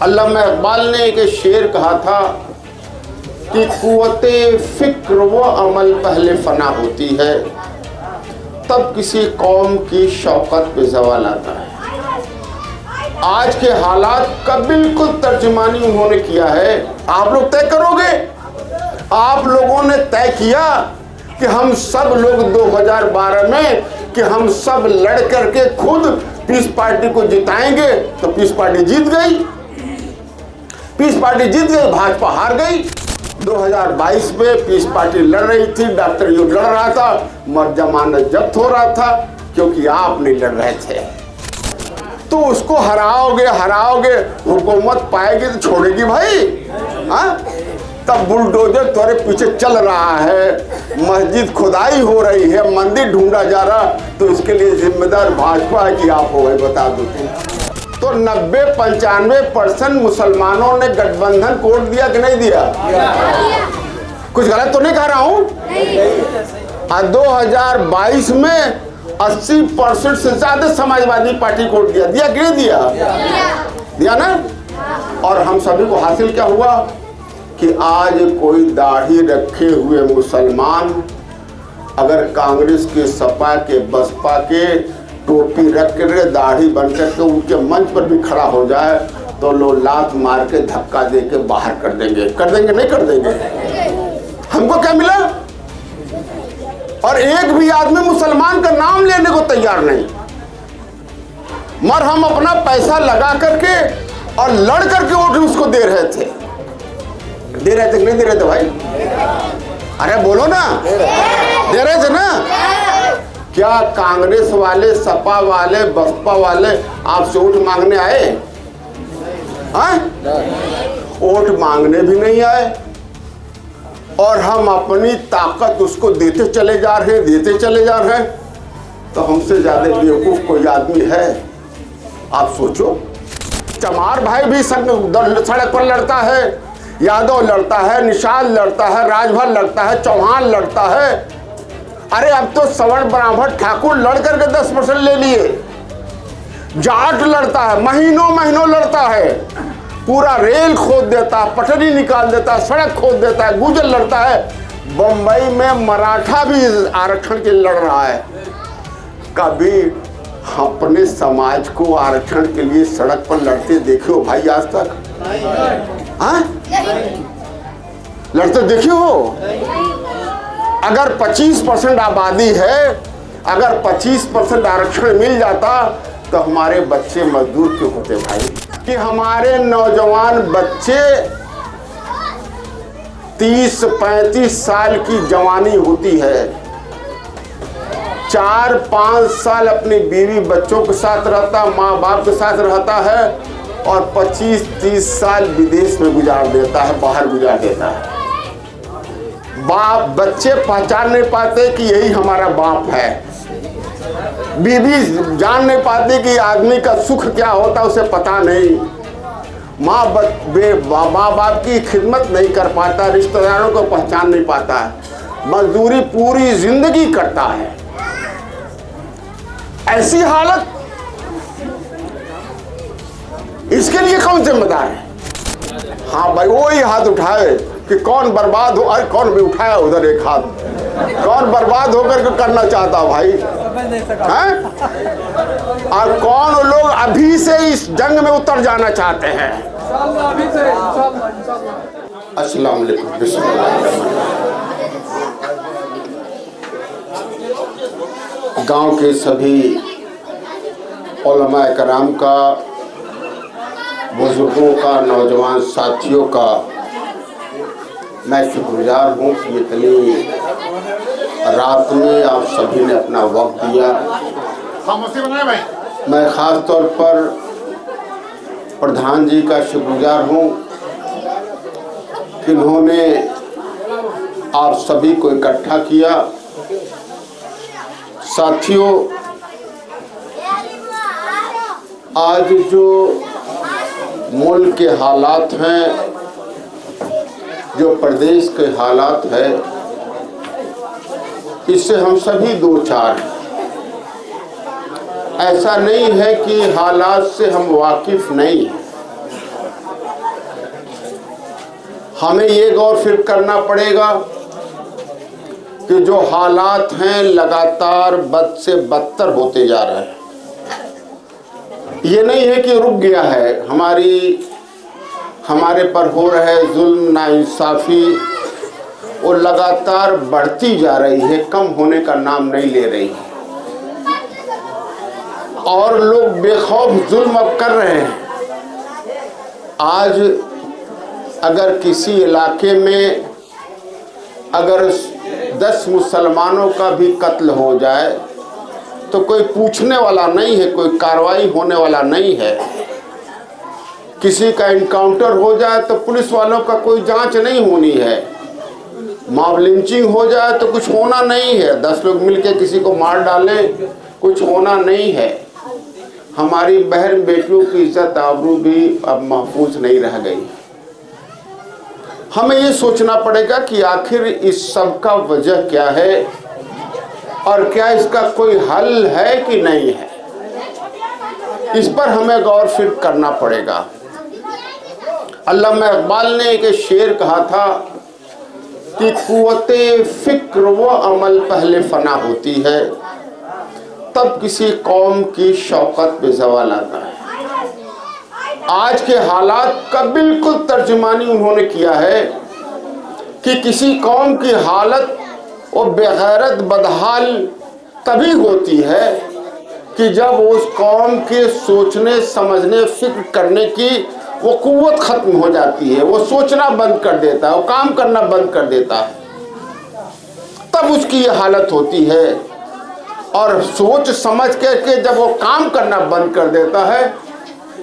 अल्लामा इकबाल ने एक शेर कहा था कि कुव्वते फिक्र व अमल पहले फना होती है, तब किसी कौम की शौकत पे ज़वाल आता है। आज के हालात का बिल्कुल तर्जुमानी उन्होंने किया है। आप लोग तय करोगे, आप लोगों ने तय किया कि हम सब लोग 2012 में कि हम सब लड़ करके खुद पीस पार्टी को जिताएंगे, तो पीस पार्टी जीत गई। पीस पार्टी जीत गई, भाजपा हार गई। 2022 में पीस पार्टी लड़ रही थी, डॉक्टर यूँ लड़ रहा था, मर जमानत जब्त हो रहा था, क्योंकि आप नहीं लड़ रहे थे। तो उसको हराओगे, हुकूमत पाएगी तो छोड़ेगी भाई। हाँ, तब बुलडोजर तुम्हारे पीछे चल रहा है, मस्जिद खुदाई हो रही है, मंदिर ढूंढा जा रहा, तो इसके लिए जिम्मेदार भाजपा है कि आप हो गए, बता दो। तो 90-95% मुसलमानों ने गठबंधन को वोट दिया कि नहीं दिया? कुछ गलत तो नहीं कह रहा हूँ? 2022 में 80% से ज्यादा समाजवादी पार्टी को वोट दिया कि नहीं दिया? दिया ना। और हम सभी को हासिल क्या हुआ कि आज कोई दाढ़ी रखे हुए मुसलमान अगर कांग्रेस के, सपा के, बसपा के टोपी रख कर दाढ़ी बन करके उनके मंच पर भी खड़ा हो जाए तो लोग लात मार के धक्का दे के बाहर कर देंगे नहीं कर देंगे? हमको क्या मिला? और एक भी आदमी मुसलमान का नाम लेने को तैयार नहीं, मगर हम अपना पैसा लगा करके और लड़ करके वोट उसको दे रहे थे कि नहीं दे रहे थे भाई? अरे बोलो ना, दे रहे थे ना? क्या कांग्रेस वाले, सपा वाले, बसपा वाले आपसे वोट मांगने आए? हाँ, वोट मांगने भी नहीं आए, और हम अपनी ताकत उसको देते चले जा रहे हैं। तो हमसे ज्यादा बेवकूफ कोई आदमी है? आप सोचो। चमार भाई भी सड़क पर लड़ता है, यादव लड़ता है, निषाद लड़ता है, राजभर लड़ता है, चौहान लड़ता है। अरे अब तो सवर्ण ब्राह्मण ठाकुर लड़ करके 10% ले लिए। जाट लड़ता है, महीनों लड़ता है, पूरा रेल खोद देता है, पटरी निकाल देता है, सड़क खोद देता है, गुजर लड़ता है। बम्बई में मराठा भी आरक्षण के लिए लड़ रहा है। कभी अपने समाज को आरक्षण के लिए सड़क पर लड़ते देखे हो भाई आज तक? हाँ, लड़ते देखे हो? अगर 25% आबादी है, अगर 25% आरक्षण मिल जाता तो हमारे बच्चे मजदूर क्यों होते भाई? कि हमारे नौजवान बच्चे 30-35 साल की जवानी होती है, 4-5 साल अपनी बीवी बच्चों के साथ रहता, माँ बाप के साथ रहता है, और 25-30 साल विदेश में गुजार देता है, बाहर गुजार देता है। बाप बच्चे पहचान नहीं पाते कि यही हमारा बाप है, बीवी जान नहीं पाती कि आदमी का सुख क्या होता उसे पता नहीं, माँ बाप की खिदमत नहीं कर पाता, रिश्तेदारों को पहचान नहीं पाता है, मजदूरी पूरी जिंदगी करता है। ऐसी हालत, इसके लिए कौन जिम्मेदार है? हाँ भाई, वो ही हाथ उठाए कि कौन बर्बाद हो। अरे कौन भी उठाया उधर एक हाथ, कौन बर्बाद होकर के करना चाहता भाई हैं? और कौन लोग अभी से इस जंग में उतर जाना चाहते हैं? अस्सलाम वालेकुम। गांव के सभी उलमा कराम का, बुजुर्गों का, नौजवान साथियों का मैं शुक्रगुजार हूँ कि इतनी रात में आप सभी ने अपना वक्त दिया। मैं ख़ास तौर पर प्रधान जी का शुक्रगुजार हूँ कि उन्होंने आप सभी को इकट्ठा किया। साथियों, आज जो मुल्क के हालात हैं, जो प्रदेश के हालात है, इससे हम सभी दो चार हैं। ऐसा नहीं है कि हालात से हम वाकिफ नहीं हैं, हमें ये गौर फिर करना पड़ेगा कि जो हालात हैं लगातार बद से बदतर होते जा रहे हैं। ये नहीं है कि रुक गया है, हमारे पर हो रहे जुल्म नाइंसाफ़ी वो लगातार बढ़ती जा रही है, कम होने का नाम नहीं ले रही है। और लोग बेखौफ जुल्म अब कर रहे हैं। आज अगर किसी इलाके में अगर 10 मुसलमानों का भी कत्ल हो जाए तो कोई पूछने वाला नहीं है, कोई कार्रवाई होने वाला नहीं है। किसी का इनकाउंटर हो जाए तो पुलिस वालों का कोई जांच नहीं होनी है। मॉब लिंचिंग हो जाए तो कुछ होना नहीं है। 10 लोग मिलकर किसी को मार डालें, कुछ होना नहीं है। हमारी बहन बेटियों की इज्जत आबरू भी अब महफूज नहीं रह गई। हमें ये सोचना पड़ेगा कि आखिर इस सब का वजह क्या है और क्या इसका कोई हल है कि नहीं है। इस पर हमें गौर फिर करना पड़ेगा। अल्लामा इकबाल ने एक शेर कहा था कि कुव्वते फिक्र व अमल पहले फना होती है, तब किसी कौम की शौकत पे ज़वाल आता है। आज के हालात का बिल्कुल तर्जुमानी उन्होंने किया है कि किसी कौम की हालत और बेगैरत बदहाल तभी होती है कि जब उस कौम के सोचने समझने फिक्र करने की वो कुव्वत ख़त्म हो जाती है। वो सोचना बंद कर देता है, वो काम करना बंद कर देता है, तब उसकी ये हालत होती है। और सोच समझ के जब वो काम करना बंद कर देता है,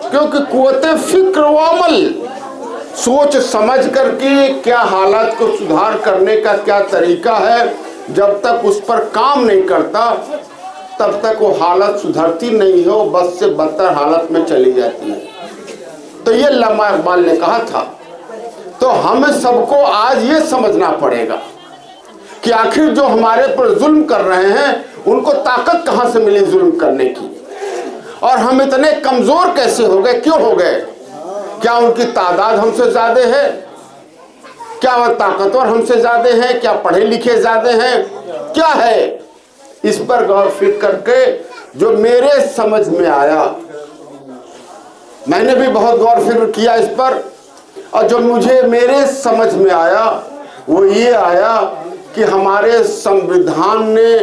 क्योंकि कुव्वते फिक्र व अमल, सोच समझ करके क्या हालात को सुधार करने का क्या तरीका है, जब तक उस पर काम नहीं करता तब तक वो हालत सुधरती नहीं हो, बस से बदतर हालत में चली जाती है। तो ये अल्लामा इकबाल ने कहा था। तो हमें सबको आज ये समझना पड़ेगा कि आखिर जो हमारे पर जुल्म कर रहे हैं उनको ताकत कहाँ से मिली जुल्म करने की, और हम इतने कमज़ोर कैसे हो गए, क्यों हो गए? क्या उनकी तादाद हमसे ज़्यादा है? क्या वह ताकतवर हमसे ज़्यादा हैं? क्या पढ़े लिखे ज़्यादा हैं? क्या है? इस पर गौर फिक्र करके जो मेरे समझ में आया, मैंने भी बहुत गौर फिक्र किया इस पर, और जो मुझे मेरे समझ में आया वो ये आया कि हमारे संविधान ने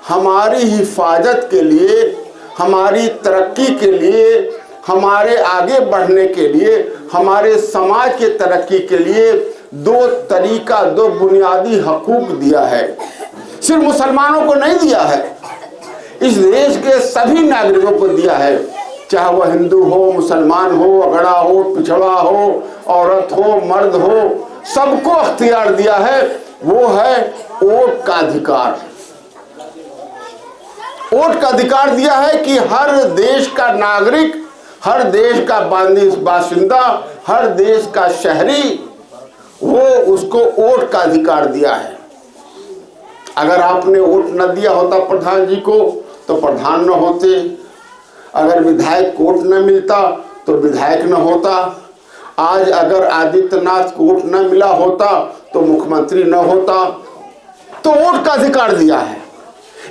हमारी हिफाजत के लिए, हमारी तरक्की के लिए, हमारे आगे बढ़ने के लिए, हमारे समाज के तरक्की के लिए दो तरीका, दो बुनियादी हकूक दिया है। सिर्फ मुसलमानों को नहीं दिया है, इस देश के सभी नागरिकों को दिया है, चाहे वह हिंदू हो, मुसलमान हो, अगड़ा हो, पिछड़ा हो, औरत हो, मर्द हो, सबको अख्तियार दिया है। वो है वोट का अधिकार। वोट का अधिकार दिया है कि हर देश का नागरिक, हर देश का बाशिंदा, हर देश का शहरी, वो उसको वोट का अधिकार दिया है। अगर आपने वोट न दिया होता प्रधान जी को तो प्रधान न होते, अगर विधायक को वोट न मिलता तो विधायक न होता, आज अगर आदित्यनाथ को वोट न मिला होता तो मुख्यमंत्री न होता। तो वोट का अधिकार दिया है।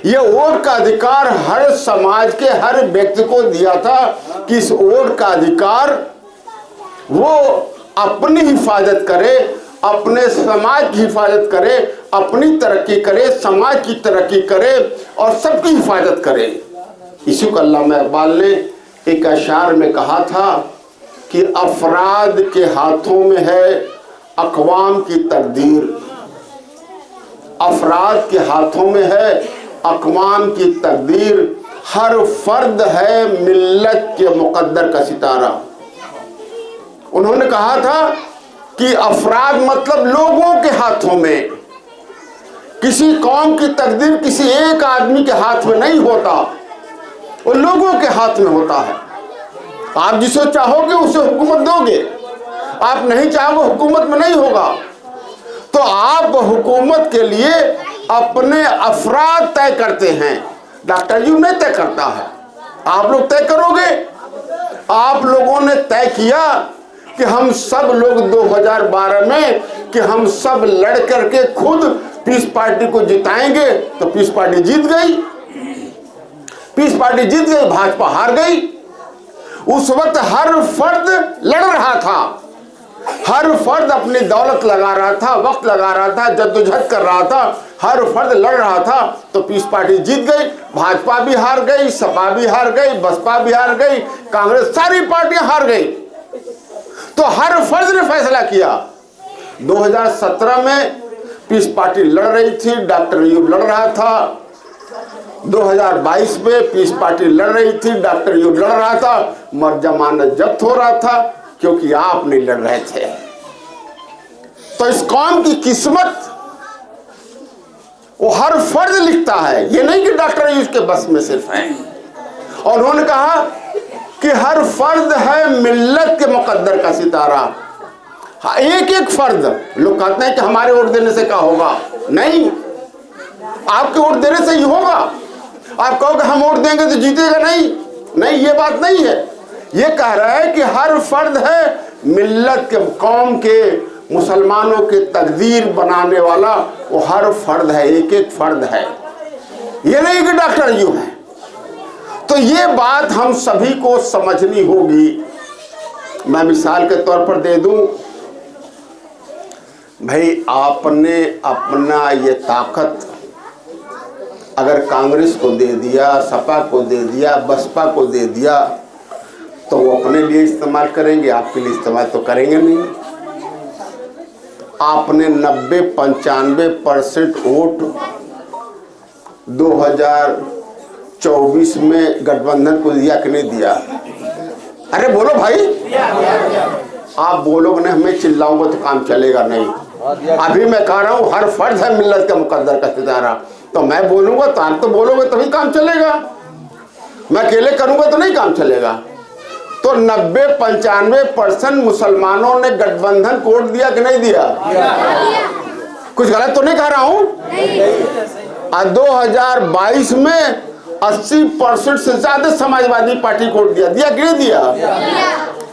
ये वोट का अधिकार हर समाज के हर व्यक्ति को दिया था कि इस वोट का अधिकार वो अपनी हिफाजत करे, अपने समाज की हिफाजत करे, अपनी तरक्की करे, समाज की तरक्की करे और सबकी हिफाजत करे। इसी को अल्लामा इकबाल ने एक अशार में कहा था कि अफराद के हाथों में है अक़वाम की तकदीर, अफराद के हाथों में है अक़वाम की तकदीर, हर फर्द है मिल्लत के मुक़द्दर का सितारा। उन्होंने कहा था कि अफराद मतलब लोगों के हाथों में, किसी कौम की तकदीर किसी एक आदमी के हाथ में नहीं होता, वो लोगों के हाथ में होता है। आप जिसे चाहोगे उसे हुकूमत दोगे, आप नहीं चाहोगे हुकूमत में नहीं होगा। तो आप हुकूमत के लिए अपने अफराद तय करते हैं, डॉक्टर जी नहीं तय करता है, आप लोग तय करोगे। आप लोगों ने तय किया कि हम सब लोग 2012 में कि हम सब लड़ करके खुद पीस पार्टी को जिताएंगे, तो पीस पार्टी जीत गई। पीस पार्टी जीत गई, भाजपा हार गई। उस वक्त हर फर्द लड़ रहा था, हर फर्द अपनी दौलत लगा रहा था, वक्त लगा रहा था, जद्दोजहद कर रहा था, हर फर्द लड़ रहा था। तो पीस पार्टी जीत गई, भाजपा भी हार गई, सपा भी हार गई, बसपा भी हार गई, कांग्रेस, सारी पार्टियां हार गई। तो हर फर्द ने फैसला किया। 2017 में पीस पार्टी लड़ रही थी, डॉक्टर अयूब लड़ रहा था। 2022 में पीस पार्टी लड़ रही थी, डॉक्टर अयूब लड़ रहा था, मगर जमानत जब्त हो रहा था क्योंकि आप नहीं लड़ रहे थे। तो इस कौम की किस्मत वो हर फर्द लिखता है, ये नहीं कि डॉक्टर अयूब के बस में सिर्फ है। और उन्होंने कहा कि हर फर्द है मिल्लत के मुकद्दर का सितारा। एक एक फर्द, लोग कहते हैं कि हमारे वोट देने से क्या होगा, नहीं, आपके वोट देने से ही होगा। आप कहोगे हम वोट देंगे तो जीतेगा, नहीं नहीं, ये बात नहीं है। ये कह रहा है कि हर फर्द है मिल्लत के, कौम के, मुसलमानों के तकदीर बनाने वाला वो हर फर्द है, एक एक फर्द है, ये नहीं कि डॉक्टर अयूब है। तो ये बात हम सभी को समझनी होगी। मैं मिसाल के तौर पर दे दूं, भाई आपने अपना ये ताकत अगर कांग्रेस को दे दिया, सपा को दे दिया, बसपा को दे दिया, तो वो अपने लिए इस्तेमाल करेंगे, आपके लिए इस्तेमाल तो करेंगे नहीं। आपने 90-95% वोट 2024 में गठबंधन को दिया कि नहीं दिया? अरे बोलो भाई, आप बोलोगे नहीं, हमें चिल्लाऊंगा तो काम चलेगा नहीं। अभी मैं कह रहा हूँ हर फर्ज है मिल्लत का मुकद्दर का सितारा, तो मैं बोलूंगा तो आप तो बोलोगे तभी काम चलेगा, मैं अकेले करूंगा तो नहीं काम चलेगा। तो 90-95% मुसलमानों ने गठबंधन को वोट दिया कि नहीं दिया? कुछ गलत तो नहीं कह रहा हूं? 2022 में 80% से ज्यादा समाजवादी पार्टी को वोट दिया, दिया कि नहीं दिया?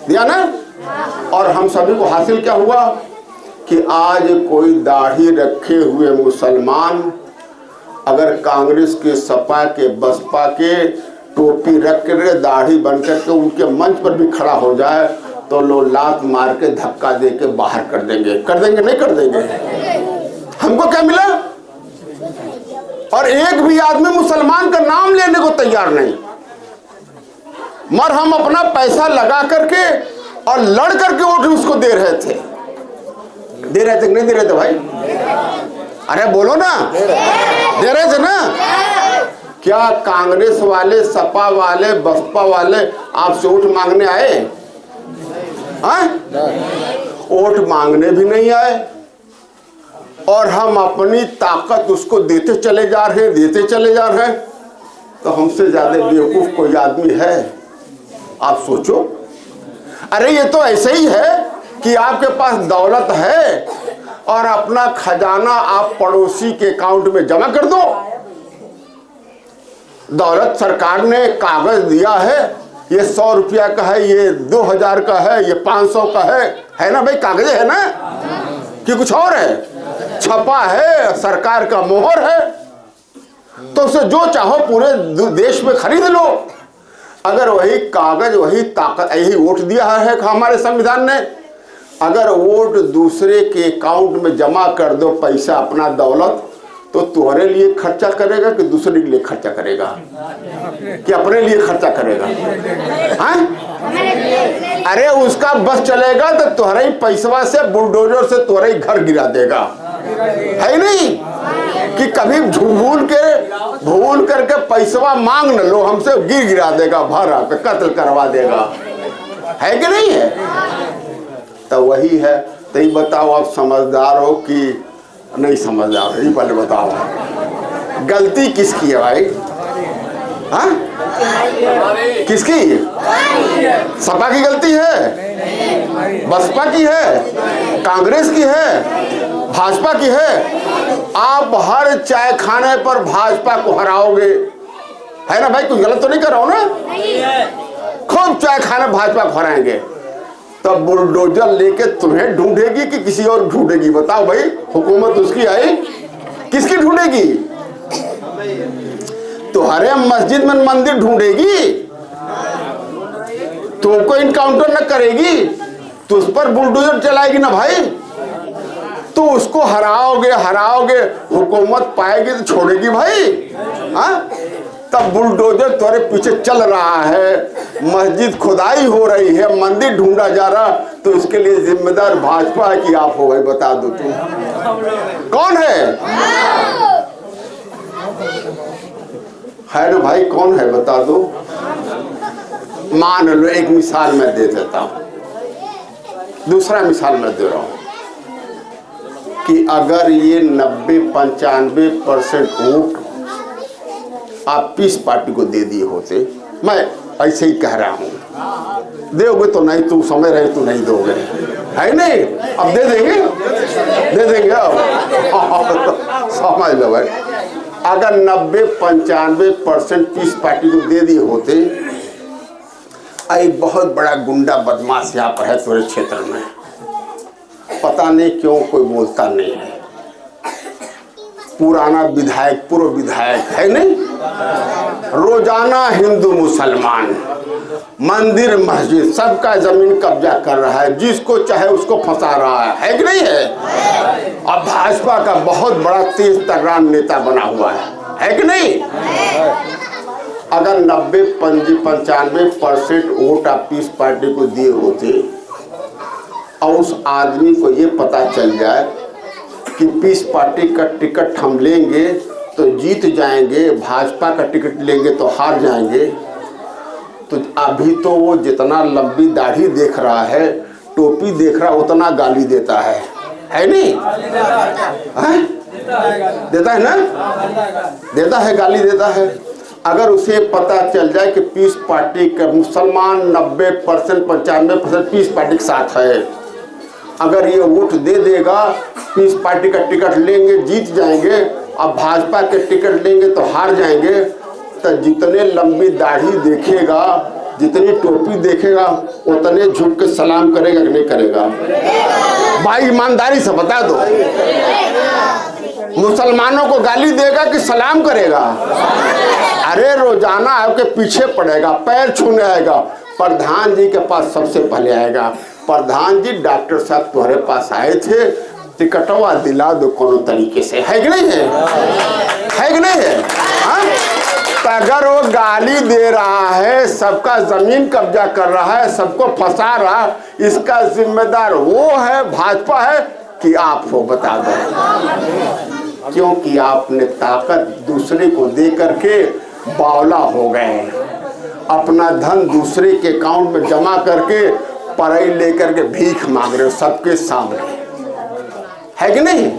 दिया ना। और हम सभी को हासिल क्या हुआ कि आज कोई दाढ़ी रखे हुए मुसलमान अगर कांग्रेस के, सपा के, बसपा के टोपी रख कर, दाढ़ी बन करके उनके मंच पर भी खड़ा हो जाए तो लोग लात मार के, धक्का दे के बाहर कर देंगे। कर देंगे नहीं कर देंगे? हमको क्या मिला? और एक भी आदमी मुसलमान का नाम लेने को तैयार नहीं, मगर हम अपना पैसा लगा करके और लड़ करके वोट उसको दे रहे थे। दे रहे थे कि नहीं दे रहे थे भाई? अरे बोलो ना, दे रहे थे ना? क्या कांग्रेस वाले, सपा वाले, बसपा वाले आपसे वोट मांगने आए? वोट मांगने भी नहीं आए, और हम अपनी ताकत उसको देते चले जा रहे हैं, देते चले जा रहे हैं। तो हमसे ज्यादा बेवकूफ कोई आदमी है? आप सोचो। अरे ये तो ऐसे ही है कि आपके पास दौलत है और अपना खजाना आप पड़ोसी के अकाउंट में जमा कर दो। दौलत सरकार ने कागज दिया है, ये 100 रुपया का है, ये 2000 का है, ये 500 का है ना भाई? कागज है ना कि कुछ और है? छपा है, सरकार का मोहर है। तो उसे जो चाहो पूरे देश में खरीद लो। अगर वही कागज, वही ताकत, यही वोट दिया है हमारे संविधान ने, अगर वोट दूसरे के अकाउंट में जमा कर दो पैसा, अपना दौलत, तो तुम्हारे लिए खर्चा करेगा कि दूसरे के लिए खर्चा करेगा कि अपने लिए खर्चा करेगा? हाँ? अरे उसका बस चलेगा तो तुम्हारे पैसवा से, बुलडोजर से तुम्हारे घर गिरा देगा, है नहीं? कि कभी भूल करके पैसवा मांग न लो हमसे, गिरा देगा, भरा पे कत्ल करवा देगा, है कि नहीं है? तो वही है। तो ये बताओ, आप समझदार हो कि नहीं समझदार? ये पहले बताओ, गलती किसकी है भाई? हाँ, किसकी? सपा की गलती है? बसपा की है? कांग्रेस की है? भाजपा की है? आप हर चाय खाने पर भाजपा को हराओगे, है ना भाई? कुछ गलत तो नहीं कर रहा हूं ना? खूब चाय खाने भाजपा को हराएंगे। तब बुलडोजर लेके तुम्हें ढूंढेगी कि किसी और ढूंढेगी? बताओ भाई, हुकूमत उसकी आई, किसकी ढूंढेगी? तुम्हारे मस्जिद में मंदिर ढूंढेगी, तुमको इनकाउंटर न करेगी तो उस पर बुलडोजर चलाएगी ना भाई। तो उसको हराओगे, हुकूमत पाएगी तो छोड़ेगी भाई? हाँ, तब बुलडोजर तुम्हारे पीछे चल रहा है, मस्जिद खुदाई हो रही है, मंदिर ढूंढा जा रहा, तो इसके लिए जिम्मेदार भाजपा है कि आप हो भाई? बता दो तुम कौन है ना भाई, कौन है बता दो। मान लो एक मिसाल मैं दे देता हूं, दूसरा मिसाल मैं दे रहा हूं कि अगर ये 90-95% वोट आप पीस पार्टी को दे दिए होते, मैं ऐसे ही कह रहा हूं, दोगे तो नहीं, तुम समझ रहे तो नहीं दोगे, है नहीं? अब दे देंगे अब समझ लो भाई, अगर 90-95% पीस पार्टी को दे दिए होते, एक बहुत बड़ा गुंडा बदमाश यहाँ पर है तुम्हारे क्षेत्र में, पता नहीं क्यों कोई बोलता नहीं है, पुराना विधायक, पूर्व विधायक है नहीं, रोजाना हिंदू मुसलमान, मंदिर मस्जिद सबका जमीन कब्जा कर रहा है, जिसको चाहे उसको फंसा रहा है कि नहीं है? अब भाजपा का बहुत बड़ा तेज तर्रान नेता बना हुआ है कि नहीं? अगर 90-95% वोट आप पीस पार्टी को दिए होते और उस आदमी को ये पता चल जाए कि पीस पार्टी का टिकट हम लेंगे तो जीत जाएंगे, भाजपा का टिकट लेंगे तो हार जाएंगे, तो अभी तो वो जितना लंबी दाढ़ी देख रहा है, टोपी देख रहा है, उतना गाली देता है नहीं? देता है ना? देता है, गाली देता है। अगर उसे पता चल जाए कि पीस पार्टी का मुसलमान 90% 95% पीस पार्टी के साथ है, अगर ये वोट दे देगा, पीस पार्टी का टिकट लेंगे जीत जाएंगे, अब भाजपा के टिकट लेंगे तो हार जाएंगे, तो जितने लंबी दाढ़ी देखेगा, जितनी टोपी देखेगा, उतने झुक के सलाम करेगा कि नहीं करेगा? भाई ईमानदारी से बता दो, मुसलमानों को गाली देगा कि सलाम करेगा? अरे रोजाना आपके पीछे पड़ेगा, पैर छूने आएगा, प्रधान जी के पास सबसे पहले आएगा, प्रधान जी डॉक्टर साहब तुम्हारे पास आए थे, टिकटवा दिला दो कोनो तरीके से, है कि नहीं है कि नहीं है? हाँ? तो अगर वो गाली दे रहा है, सबका जमीन कब्जा कर रहा है, सबको फंसा रहा है, इसका जिम्मेदार वो है, भाजपा है कि आप हो? बता दो। क्योंकि आपने ताकत दूसरे को दे करके बावला हो गए, अपना धन दूसरे के अकाउंट में जमा करके पढ़ाई लेकर के भीख मांग रहे हो सबके सामने, है कि नहीं?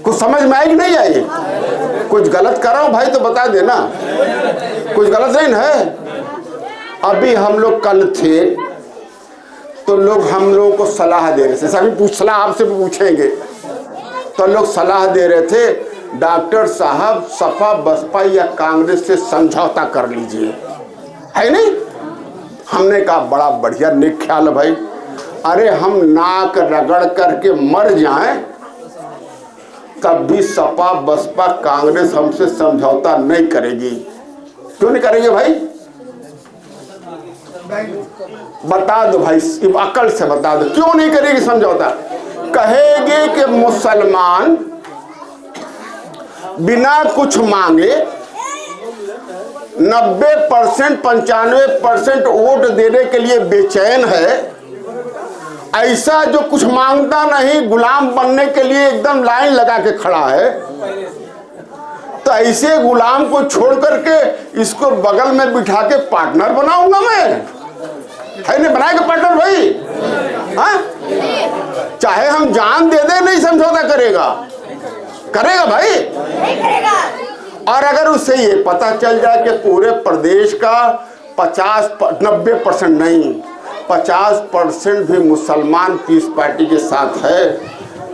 कुछ समझ में आई कि नहीं आई? कुछ गलत कर रहा हूं भाई तो बता देना, कुछ गलत नहीं है। अभी हम लोग कल थे तो लोग हम लोगों को सलाह दे रहे थे, सभी सलाह आपसे पूछेंगे, तो लोग सलाह दे रहे थे, डॉक्टर साहब सपा बसपा या कांग्रेस से समझौता कर लीजिए, है नहीं? हमने कहा बड़ा बढ़िया नेक ख्याल है भाई, अरे हम नाक रगड़ करके मर जाएं तब भी सपा बसपा कांग्रेस हमसे समझौता नहीं करेगी। क्यों नहीं करेंगे भाई? बता दो भाई, अकल से बता दो, क्यों नहीं करेगी समझौता? कहेंगे कि मुसलमान बिना कुछ मांगे 90% 95% वोट देने के लिए बेचैन है, ऐसा जो कुछ मांगता नहीं, गुलाम बनने के लिए एकदम लाइन लगा के खड़ा है, तो ऐसे गुलाम को छोड़ करके इसको बगल में बिठा के पार्टनर बनाऊंगा मैं, है नहीं? बनाएगा पार्टनर भाई? हाँ, चाहे हम जान दे दे नहीं समझौता करेगा भाई? नहीं करेगा। और अगर उसे ये पता चल जाए कि पूरे प्रदेश का 90% नहीं 50% भी मुसलमान पीस पार्टी के साथ है,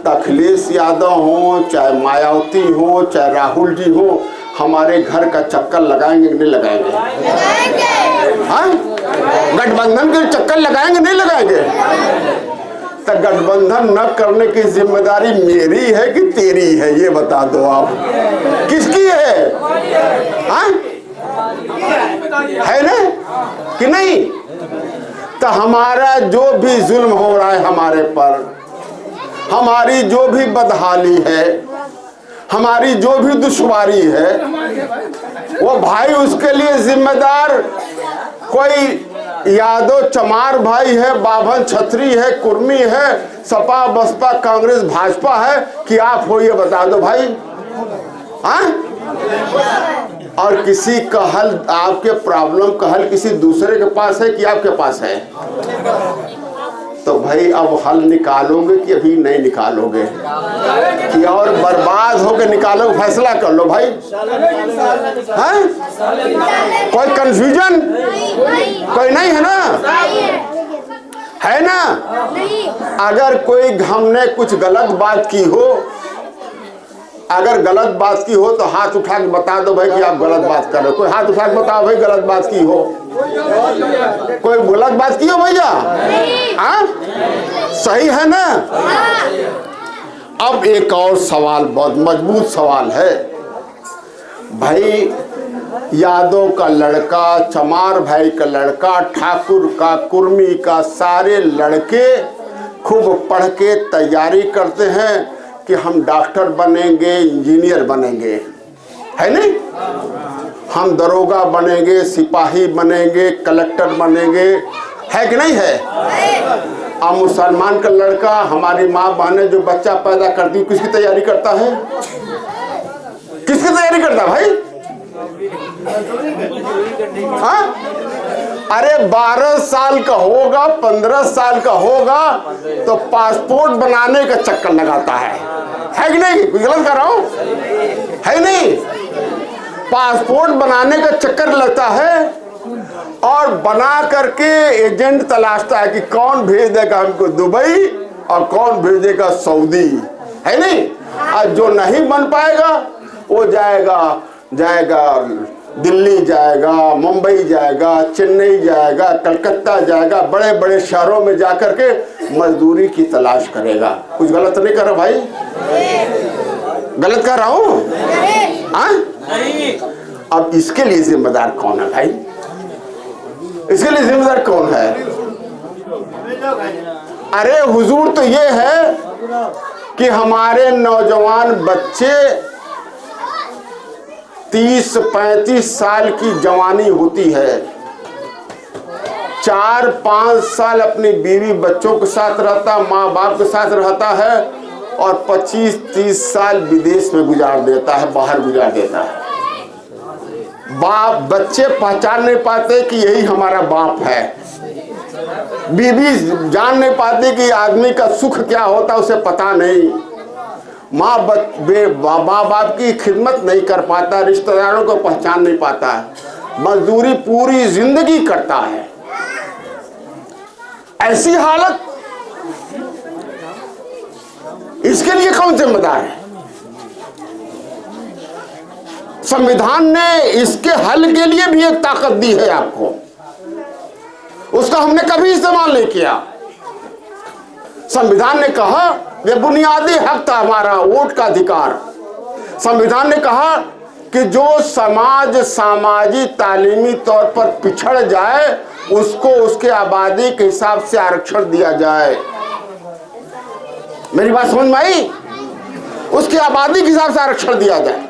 तो अखिलेश यादव हो, चाहे मायावती हो, चाहे राहुल जी हो, हमारे घर का चक्कर लगाएंगे कि नहीं लगाएंगे? हाँ, गठबंधन के चक्कर लगाएंगे नहीं लगाएंगे? तो गठबंधन न करने की जिम्मेदारी मेरी है कि तेरी है, ये बता दो आप, किसकी है? हाँ? है ना कि नहीं? तो हमारा जो भी जुल्म हो रहा है हमारे पर, हमारी जो भी बदहाली है, हमारी जो भी दुश्वारी है, वो भाई उसके लिए जिम्मेदार कोई यादव चमार भाई है, बाभन छतरी है, कुर्मी है, सपा बसपा कांग्रेस भाजपा है कि आप हो? ये बता दो भाई। हाँ? और किसी का हल, आपके प्रॉब्लम का हल किसी दूसरे के पास है कि आपके पास है? तो भाई अब हल निकालोगे कि अभी नहीं निकालोगे, कि और बर्बाद होके निकालो? फैसला कर लो भाई। हाँ? कोई कंफ्यूजन कोई नहीं है ना? है ना? अगर कोई हमने कुछ गलत बात की हो, अगर गलत बात की हो तो हाथ उठा के बता दो भाई कि आप गलत बात कर रहे हो। कोई हाथ उठा के बताओ भाई गलत बात की हो। कोई गलत बात की हो भैया? हाँ, सही है ना? अब एक और सवाल, बहुत मजबूत सवाल है भाई। यादव का लड़का, चमार भाई का लड़का, ठाकुर का, कुर्मी का, सारे लड़के खूब पढ़ के तैयारी करते हैं कि हम डॉक्टर बनेंगे, इंजीनियर बनेंगे, है नहीं? हम दरोगा बनेंगे, सिपाही बनेंगे, कलेक्टर बनेंगे, है कि नहीं है? अब मुसलमान का लड़का, हमारी माँ बहनें जो बच्चा पैदा करती, किसकी तैयारी करता है? किसकी तैयारी करता भाई? हाँ? अरे 12 साल का होगा, 15 साल का होगा तो पासपोर्ट बनाने का चक्कर लगाता है कि नहीं? कुछ गलत कर रहा हूं? है नहीं? पासपोर्ट बनाने का चक्कर लगता है और बना करके एजेंट तलाशता है कि कौन भेज देगा हमको दुबई और कौन भेजेगा सऊदी, है नहीं? और जो नहीं बन पाएगा वो जाएगा दिल्ली जाएगा, मुंबई जाएगा, चेन्नई जाएगा, कलकत्ता जाएगा, बड़े बड़े शहरों में जाकर के मजदूरी की तलाश करेगा। कुछ गलत नहीं कर रहा भाई? गलत कर रहा हूँ? अब इसके लिए जिम्मेदार कौन है भाई? इसके लिए जिम्मेदार कौन है? अरे हुजूर तो ये है कि हमारे नौजवान बच्चे 30-35 साल की जवानी होती है, 4-5 साल अपनी बीवी बच्चों के साथ रहता, माँ बाप के साथ रहता है और 25-30 साल विदेश में गुजार देता है, बाहर गुजार देता है। बाप बच्चे पहचान नहीं पाते कि यही हमारा बाप है, बीवी जान नहीं पाती कि आदमी का सुख क्या होता उसे पता नहीं, माँ बाप की खिदमत नहीं कर पाता, रिश्तेदारों को पहचान नहीं पाता है, मजदूरी पूरी जिंदगी करता है। ऐसी हालत, इसके लिए कौन जिम्मेदार है? संविधान ने इसके हल के लिए भी एक ताकत दी है आपको, उसका हमने कभी इस्तेमाल नहीं किया। संविधान ने कहा ये बुनियादी हक था हमारा, वोट का अधिकार। संविधान ने कहा कि जो समाज सामाजिक तालीमी तौर पर पिछड़ जाए उसको उसके आबादी के हिसाब से आरक्षण दिया जाए। मेरी बात समझ में आई? उसकी आबादी के हिसाब से आरक्षण दिया जाए।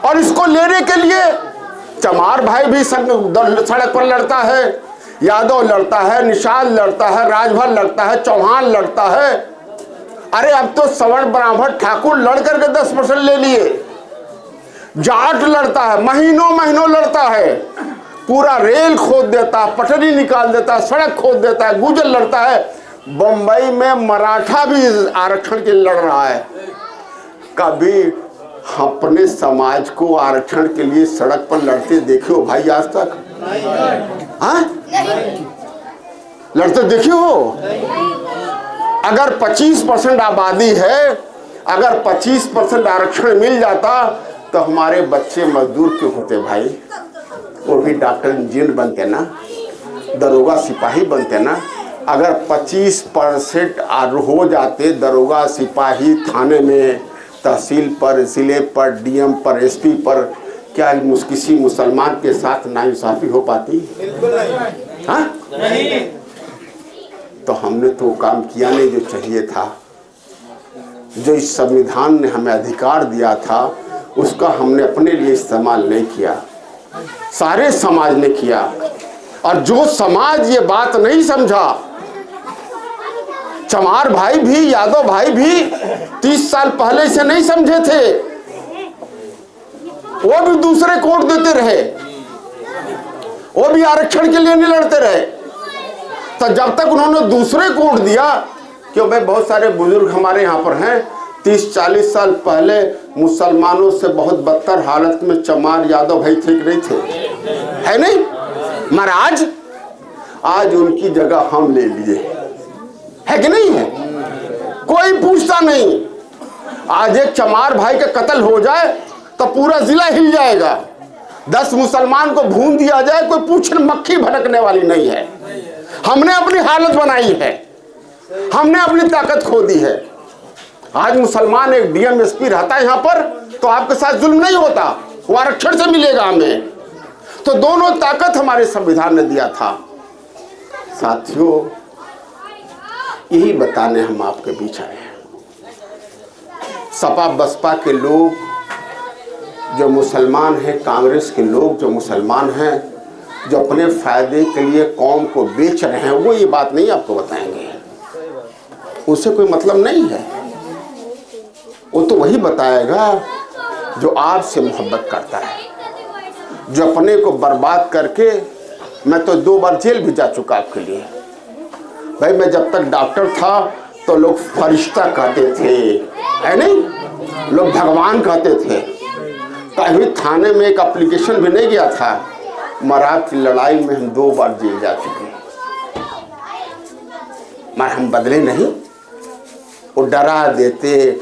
और इसको लेने के लिए चमार भाई भी सड़क पर लड़ता है, यादव लड़ता है, निषाद लड़ता है, राजभर लड़ता है, चौहान लड़ता है। अरे अब तो सवर्ण ब्राह्मण ठाकुर लड़ करके 10% ले लिए, जाट लड़ता है, महीनों महीनों लड़ता है, पूरा रेल खोद देता है, पटरी निकाल देता है, सड़क खोद देता है, गुजर लड़ता है। बंबई में मराठा भी आरक्षण के लिए लड़ रहा है। कभी अपने समाज को आरक्षण के लिए सड़क पर लड़ते देखे हो भाई आज तक? हाँ, लड़ते देखे हो? अगर 25% आबादी है, अगर 25% आरक्षण मिल जाता तो हमारे बच्चे मजदूर क्यों होते भाई? वो भी डॉक्टर इंजीनियर बनते ना, दरोगा सिपाही बनते ना। अगर 25% हो जाते दरोगा सिपाही थाने में, तहसील पर, जिले पर, डीएम पर, एसपी पर, क्या किसी मुसलमान के साथ नाइंसाफी हो पाती? हाँ नहीं। तो हमने तो काम किया नहीं जो चाहिए था। जो इस संविधान ने हमें अधिकार दिया था उसका हमने अपने लिए इस्तेमाल नहीं किया, सारे समाज ने किया। और जो समाज ये बात नहीं समझा, चमार भाई भी, यादव भाई भी 30 साल पहले से नहीं समझे थे, वो भी दूसरे कोर्ट देते रहे, वो भी आरक्षण के लिए नहीं लड़ते रहे। तो जब तक उन्होंने दूसरे कोर्ट दिया, क्यों भाई बहुत सारे बुजुर्ग हमारे यहाँ पर हैं, 30-40 साल पहले मुसलमानों से बहुत बदतर हालत में चमार यादव भाई थे कि नहीं थे? है नहीं? महाराज आज उनकी जगह हम ले लिए, है कि नहीं है? कोई पूछता नहीं। आज एक चमार भाई का कत्ल हो जाए तो पूरा जिला हिल जाएगा। 10 मुसलमान को भून दिया जाए, कोई पूछने मक्खी भटकने वाली नहीं है। हमने अपनी हालत बनाई है, हमने अपनी ताकत खो दी है। आज मुसलमान एक डीएम एसपी रहता है यहाँ पर तो आपके साथ जुल्म नहीं होता, वो आरक्षण से मिलेगा हमें। तो दोनों ताकत हमारे संविधान ने दिया था। साथियों, यही बताने हम आपके बीच आए हैं। सपा बसपा के लोग जो मुसलमान हैं, कांग्रेस के लोग जो मुसलमान हैं, जो अपने फायदे के लिए कौम को बेच रहे हैं, वो ये बात नहीं आपको बताएंगे, उससे कोई मतलब नहीं है। वो तो वही बताएगा जो आपसे मोहब्बत करता है, जो अपने को बर्बाद करके, मैं तो 2 बार जेल भी जा चुका आपके लिए भाई। मैं जब तक डॉक्टर था तो लोग फरिश्ता कहते थे, है नहीं? लोग भगवान कहते थे। कभी थाने में एक एप्लीकेशन भी नहीं गया था। मराठ की लड़ाई में हम 2 बार जेल जा चुके, मगर हम बदले नहीं। वो डरा देते,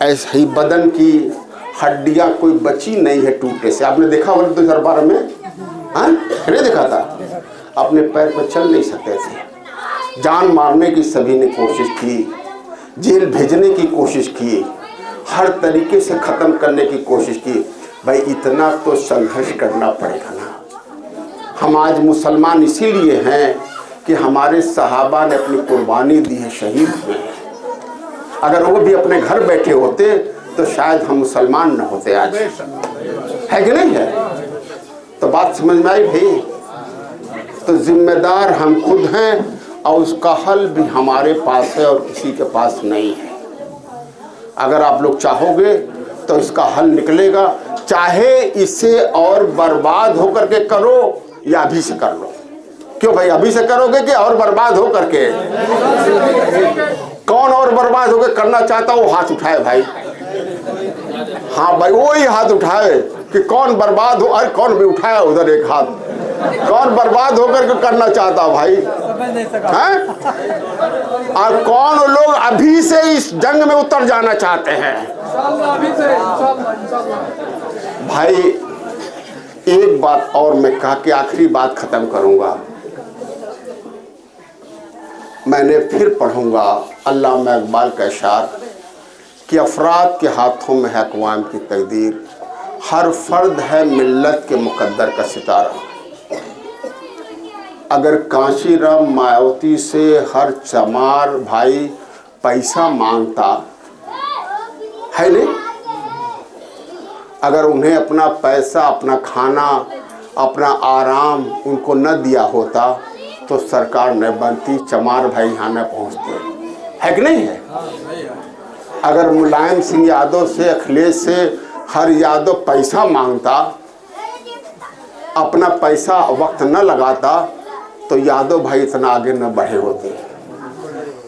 ऐसे ही बदन की हड्डियां कोई बची नहीं है टूटने से। आपने देखा होगा 2012 में, हाँ नहीं देखा था? अपने पैर पर चल नहीं सकते थे, जान मारने की सभी ने कोशिश की, जेल भेजने की कोशिश की, हर तरीके से ख़त्म करने की कोशिश की। भाई इतना तो संघर्ष करना पड़ेगा ना। हम आज मुसलमान इसीलिए हैं कि हमारे सहाबा ने अपनी कुर्बानी दी है, शहीद हुए। अगर वो भी अपने घर बैठे होते तो शायद हम मुसलमान न होते आज, है कि नहीं है? तो बात समझ में आई भाई? तो जिम्मेदार हम खुद हैं और उसका हल भी हमारे पास है और किसी के पास नहीं है। अगर आप लोग चाहोगे तो इसका हल निकलेगा, चाहे इसे और बर्बाद होकर के करो या अभी से कर लो। क्यों भाई, अभी से करोगे कि और बर्बाद हो करके? कौन और बर्बाद होकर करना चाहता वो हाथ उठाए भाई। हाँ भाई, वो ही हाथ उठाए कि कौन बर्बाद हो। अरे कौन भी उठाया उधर एक हाथ, कौन बर्बाद होकर के करना चाहता भाई हैं? और कौन लोग अभी से इस जंग में उतर जाना चाहते हैं? भाई एक बात और मैं कह के आखिरी बात खत्म करूंगा। मैंने फिर पढ़ूंगा अल्लामा इकबाल का इशार कि अफराद के हाथों में है अक़वाम की तकदीर, हर फर्द है मिल्लत के मुकद्दर का सितारा। अगर कांशीराम मायावती से हर चमार भाई पैसा मांगता है नहीं, अगर उन्हें अपना पैसा, अपना खाना, अपना आराम उनको न दिया होता तो सरकार न बनती, चमार भाई यहाँ न पहुँचते, है कि नहीं है? अगर मुलायम सिंह यादव से, अखिलेश से हर यादव पैसा मांगता, अपना पैसा वक्त न लगाता तो यादव भाई इतना आगे न बढ़े होते।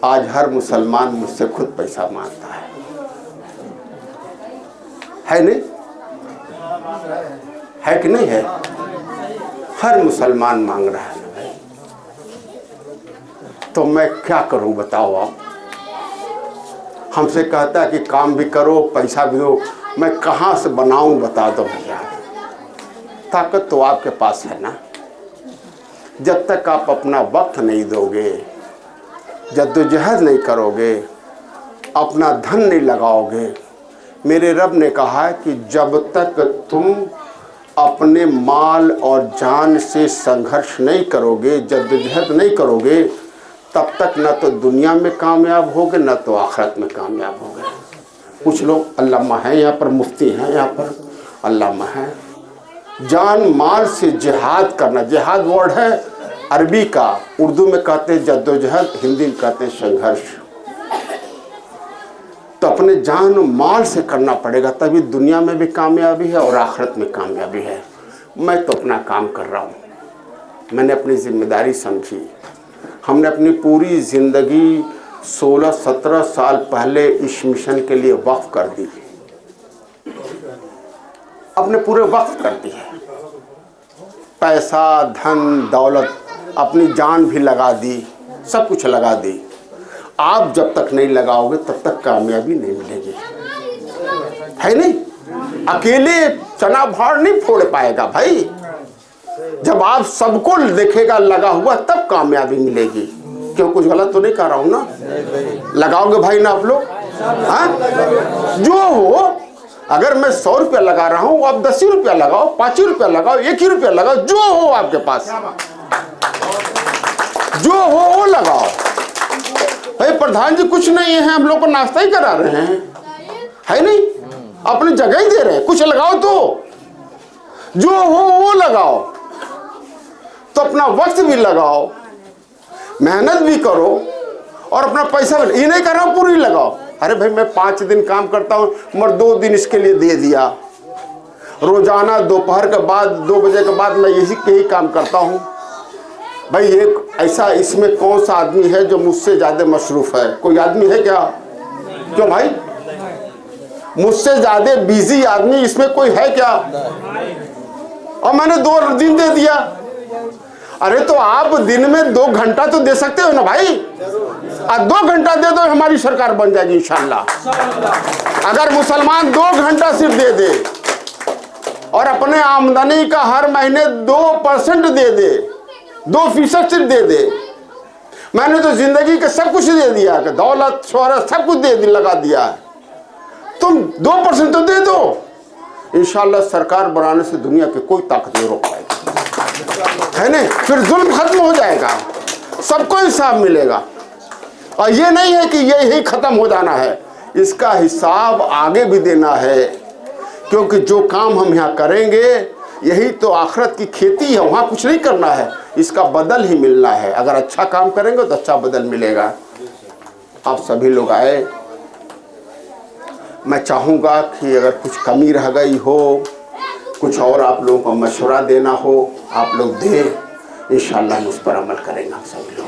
आज हर मुसलमान मुझसे खुद पैसा मांगता है नहीं? है कि नहीं है? हर मुसलमान मांग रहा है। तो मैं क्या करूं बताओ आप? हमसे कहता है कि काम भी करो, पैसा भी दो, मैं कहाँ से बनाऊं बता दो भैया। ताकत तो आपके पास है ना। जब तक आप अपना वक्त नहीं दोगे, जद्दोजहद नहीं करोगे, अपना धन नहीं लगाओगे, मेरे रब ने कहा है कि जब तक तुम अपने माल और जान से संघर्ष नहीं करोगे, जद्दोजहद नहीं करोगे, तब तक न तो दुनिया में कामयाब होगे न तो आखिरत में कामयाब होगे। कुछ लोग अल्लामा हैं यहाँ पर, मुफ्ती हैं यहाँ पर, अल्लामा हैं। जान माल से जिहाद करना, जिहाद वर्ड है अरबी का, उर्दू में कहते हैं जद्दोजहद, हिंदी में कहते हैं संघर्ष। तो अपने जान माल से करना पड़ेगा, तभी दुनिया में भी कामयाबी है और आखिरत में कामयाबी है। मैं तो अपना काम कर रहा हूँ, मैंने अपनी जिम्मेदारी समझी। हमने अपनी पूरी ज़िंदगी 16-17 साल पहले इस मिशन के लिए वक्फ कर दी, अपने पूरे वक्फ कर दी है। पैसा, धन, दौलत, अपनी जान भी लगा दी, सब कुछ लगा दी। आप जब तक नहीं लगाओगे तब तक कामयाबी नहीं मिलेगी, है नहीं। अकेले चना भाड़ नहीं फोड़ पाएगा भाई। जब आप सबको देखेगा लगा हुआ तब कामयाबी मिलेगी। क्यों, कुछ गलत तो नहीं कर रहा हूं ना? लगाओगे भाई ना आप लोग? हाँ, जो हो, अगर मैं 100 रुपया लगा रहा हूं, आप 10 रुपया लगाओ, 5 रुपया लगाओ, 1 ही रुपया लगाओ, जो हो आपके पास, जो हो वो लगाओ। भाई प्रधान जी कुछ नहीं है, हम लोग को नाश्ता ही करा रहे हैं, है नहीं, अपनी जगह ही दे रहे हैं, कुछ लगाओ तो, जो हो वो लगाओ। तो अपना वक्त भी लगाओ, मेहनत भी करो और अपना पैसा भी, ये नहीं कर रहा हूं पूरी लगाओ। अरे भाई मैं 5 दिन काम करता हूँ, मगर 2 दिन इसके लिए दे दिया। रोजाना दोपहर के बाद 2 बजे के बाद मैं यही काम करता हूँ। भाई एक ऐसा इसमें कौन सा आदमी है जो मुझसे ज्यादा मसरूफ है? कोई आदमी है क्या? क्यों भाई, मुझसे ज्यादा बिजी आदमी इसमें कोई है क्या? और मैंने 2 दिन दे दिया। अरे तो आप दिन में 2 घंटा तो दे सकते हो ना भाई। 2 घंटा दे दो, हमारी सरकार बन जाएगी इंशाल्लाह। अगर मुसलमान 2 घंटा सिर्फ दे दे और अपने आमदनी का हर महीने 2% दे दे, 2% सिर्फ दे दे। मैंने तो जिंदगी के सब कुछ दे दिया, कि दौलत, शोहरत, सब कुछ दे लगा दिया है। तुम 2% तो दे दो, इंशाल्लाह सरकार बनाने से दुनिया की कोई ताकत नहीं रोक पाएगी, है नहीं। फिर जुल्म खत्म हो जाएगा, सबको हिसाब मिलेगा। और ये नहीं है कि यही खत्म हो जाना है, इसका हिसाब आगे भी देना है। क्योंकि जो काम हम यहाँ करेंगे यही तो आखिरत की खेती है, वहाँ कुछ नहीं करना है, इसका बदल ही मिलना है। अगर अच्छा काम करेंगे तो अच्छा बदल मिलेगा। आप सभी लोग आए, मैं चाहूँगा कि अगर कुछ कमी रह गई हो, कुछ और आप लोगों को मशवरा देना हो, आप लोग दें, इंशाअल्लाह हम उस पर अमल करेंगे हम सभी लोग।